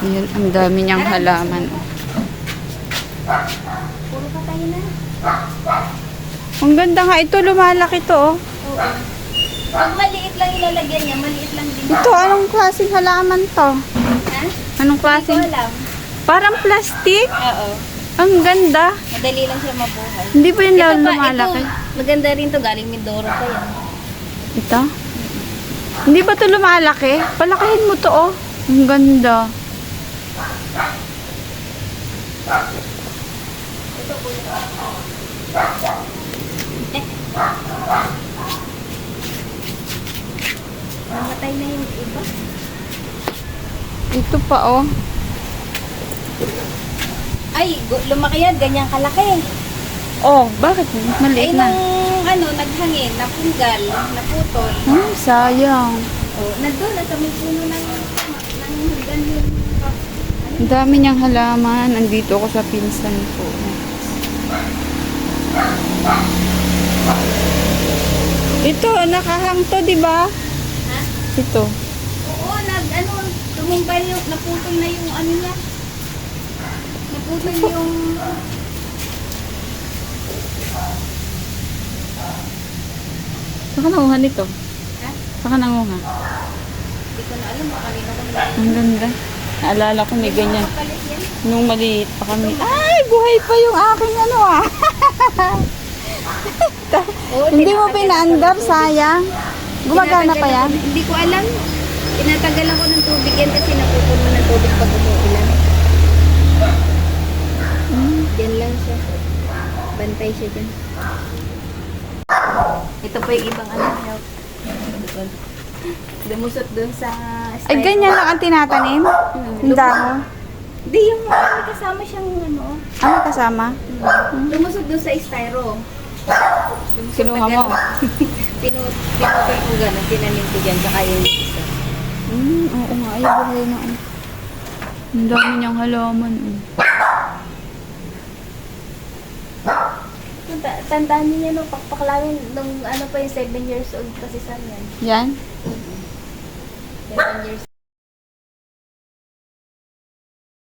Ayan, ang dami niyang halaman. Puro patay na. Ang ganda nga ito, lumalaki to oh. Oo. Pag maliit lang ilalagyan niya, maliit lang din. Ito, anong klaseng halaman to? Ha? Anong Hindi ko klaseng? alam. Parang plastic. Oo. Ang ganda. Madali lang siya mabuhay. Hindi pa yun Ito pa, lumalaki. ito, maganda rin to. Galing Mindoro pa yan. Ito? Hindi ba ito lumalaki? Palakihin mo to oh. Ang ganda. Ito po yun. Namatay na yung iba. Ito pa oh. Ay, lumaki yan. Ganyan kalaki. Oh, bakit? Ay, Maliit na. nung naghangin, napunggal, naputol. Sayang. Oh, nandun, nasa may puno ng hanggan yung Ang dami niyang halaman. Andito ako sa pinsan ko. Ito, nakahang to, di ba? Ha? Ito. Oo, tumumbay yung, naputol na yung ano niya. Naputol yung, Saka nanguha nito. ha? Saka nanguha. Hindi ko na alam, makalina ko na. Ang ganda. Naalala ko may ganyan. Kapalit yan. Nung maliit pa kami. Ay, buhay pa yung aking ano ah. Oo, Hindi mo tinatanggalan pinaandar, ko ng tubig. sayang. Gumagana pa yan? Hindi ko alam. Tinatanggalan ko ng tubig yan kasi napupul mo ng tubig pag umuulan. Diyan lang siya. Bantay siya dyan. Ito po yung ibang ano, help. Dumusot dun sa Ay, ganyan lang ang tinatanim? Ang damo? Hindi, yung may kasama siyang ano. Ano kasama? Lumusot dun sa styro. Lumusot Kinuha na mo? gano'n. Pinutol ko gano'n, tinanim ko dyan, saka yung isa. Oo nga, ay buhay na. Ang dami niyang halaman. Tandaan niyo no, pakpaklawin nung ano pa yung 7 years old kasi sa yan. Yan? 7 years